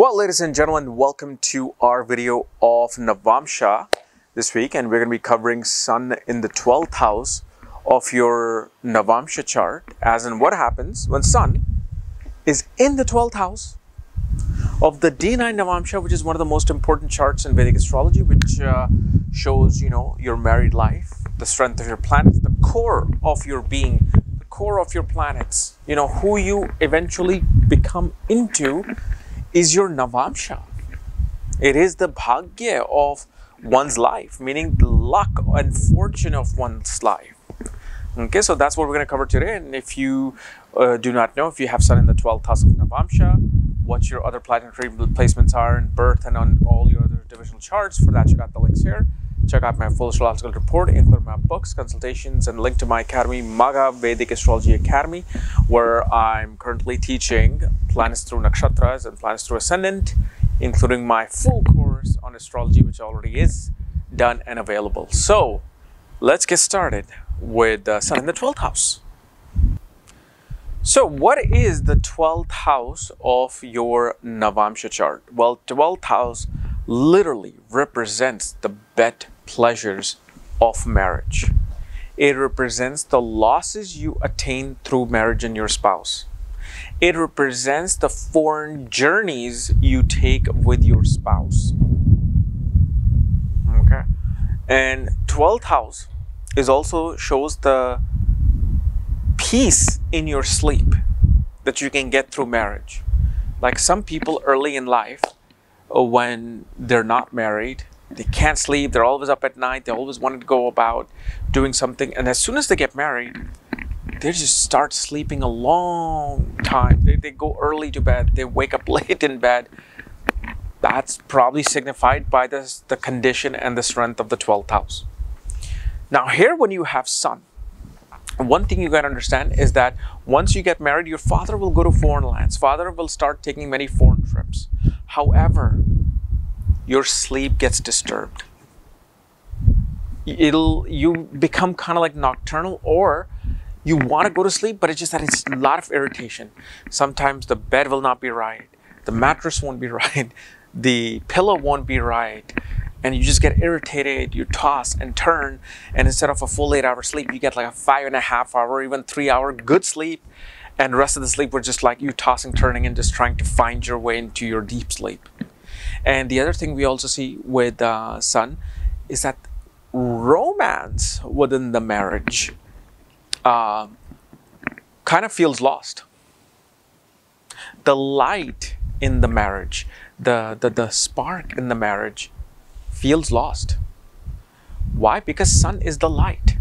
Well, ladies and gentlemen, welcome to our video of Navamsa this week, and we're going to be covering Sun in the 12th house of your Navamsa chart, as in what happens when Sun is in the 12th house of the D9 Navamsa, which is one of the most important charts in Vedic astrology, which shows, your married life, the strength of your planets, the core of your being, the core of your planets, who you eventually become into is your Navamsa. It is the bhagya of one's life, meaning the luck and fortune of one's life. Okay, so that's what we're going to cover today. And if you do not know, if you have Sun in the 12th house of Navamsa, what your other planetary placements are in birth and on all your other divisional charts, for that check out the links here. Check out my full astrological report, including my books, consultations, and link to my academy, Maga Vedic Astrology Academy, where I'm currently teaching planets through nakshatras and planets through ascendant, including my full course on astrology, which already is done and available. So let's get started with Sun in the 12th house. So what is the 12th house of your Navamsa chart? Well, 12th house literally represents the bed pleasures of marriage. It represents the losses you attain through marriage and your spouse. It represents the foreign journeys you take with your spouse. Okay, and 12th house is also shows the peace in your sleep that you can get through marriage. Like some people early in life, when they're not married, they can't sleep, they're always up at night, they always wanted to go about doing something, and as soon as they get married, they just start sleeping a long time. They go early to bed, they wake up late in bed. That's probably signified by the condition and the strength of the 12th house. Now here, when you have Sun, one thing you got to understand is that once you get married, your father will go to foreign lands. Father will start taking many foreign trips. However, your sleep gets disturbed. You become kind of like nocturnal, or you want to go to sleep, but it's just that it's a lot of irritation. Sometimes the bed will not be right. The mattress won't be right. The pillow won't be right. And you just get irritated, you toss and turn, and instead of a full 8-hour sleep, you get like a 5.5 hour, even 3-hour good sleep, and the rest of the sleep were just like you tossing, turning, and just trying to find your way into your deep sleep. And the other thing we also see with Sun is that romance within the marriage kind of feels lost. The light in the marriage, the spark in the marriage feels lost. Why? Because Sun is the light.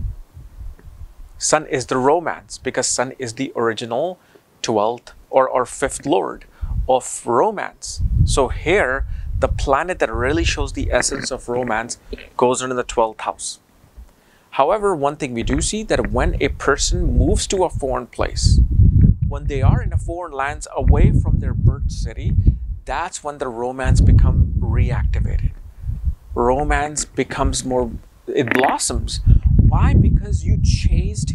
Sun is the romance, because Sun is the original 12th or 5th lord of romance. So here, the planet that really shows the essence of romance goes into the 12th house. However, one thing we do see, that when a person moves to a foreign place, when they are in a foreign lands away from their birth city, that's when the romance becomes reactivated. Romance becomes more, it blossoms. Why? Because you chased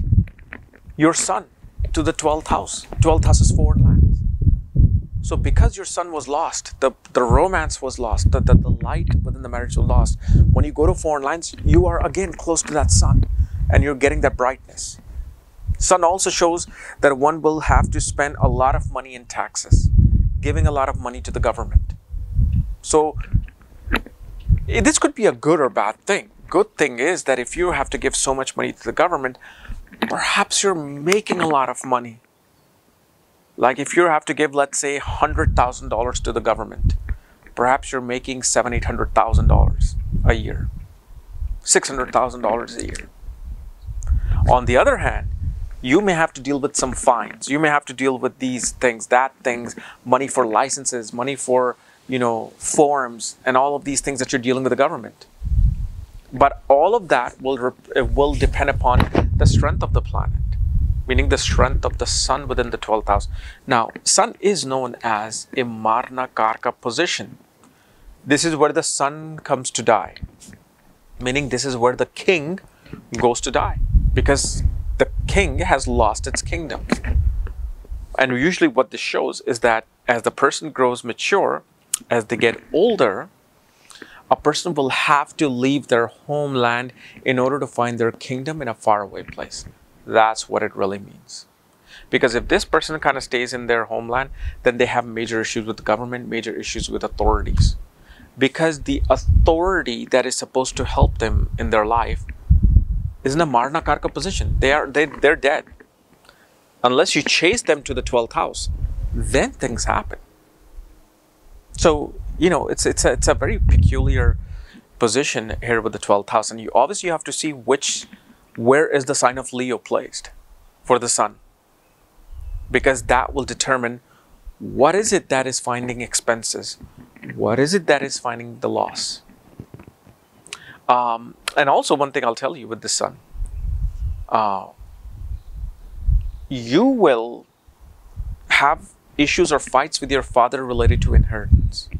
your Sun to the 12th house. 12th house is foreign lands. So because your Sun was lost, the romance was lost, the light within the marriage was lost. When you go to foreign lands, you are again close to that Sun, and you're getting that brightness. Sun also shows that one will have to spend a lot of money in taxes, giving a lot of money to the government. So this could be a good or bad thing. Good thing is that if you have to give so much money to the government, perhaps you're making a lot of money. Like if you have to give, let's say, $100,000 to the government, perhaps you're making $700,000-800,000 a year, $600,000 a year. On the other hand, you may have to deal with some fines. You may have to deal with these things, that things, money for licenses, money for forms, and all of these things that you're dealing with the government. But all of that will depend upon the strength of the planet, meaning the strength of the Sun within the 12th house. Now, Sun is known as a Marna Karka position. This is where the Sun comes to die, meaning this is where the king goes to die, because the king has lost its kingdom. And usually what this shows is that as the person grows mature, As they get older, a person will have to leave their homeland in order to find their kingdom in a faraway place. That's what it really means. Because if this person kind of stays in their homeland, then they have major issues with the government, major issues with authorities. Because the authority that is supposed to help them in their life is in a Marna Karka position. They're dead. Unless you chase them to the 12th house, then things happen. So, you know, it's a very peculiar position here with the 12th house. And you obviously have to see where is the sign of Leo placed for the sun. Because that will determine what is it that is finding expenses. What is it that is finding the loss? And also one thing I'll tell you with the sun. You will have issues or fights with your father related to inheritance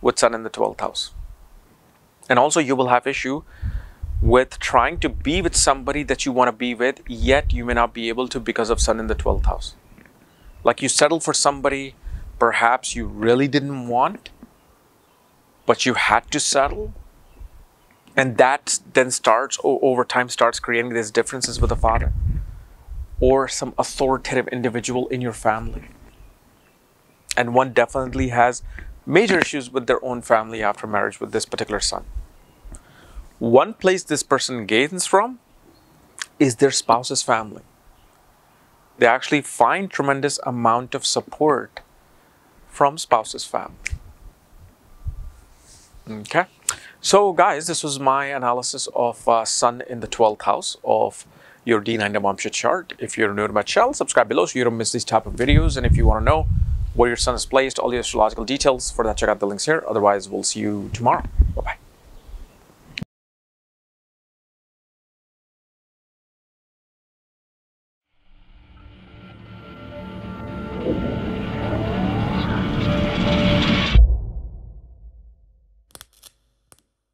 with sun in the 12th house. And also you will have issue with trying to be with somebody that you want to be with, yet you may not be able to because of sun in the 12th house. Like you settle for somebody perhaps you really didn't want, but you had to settle. And that then starts, over time, starts creating these differences with the father or some authoritative individual in your family. And one definitely has major issues with their own family after marriage with this particular son. One place this person gains from is their spouse's family. They actually find tremendous amount of support from spouse's family. Okay. So guys, this was my analysis of sun in the 12th house of your D9 Navamsa chart. If you're new to my channel, subscribe below so you don't miss these type of videos. And if you want to know where your sun is placed, all the astrological details, for that check out the links here. Otherwise, we'll see you tomorrow. Bye-bye.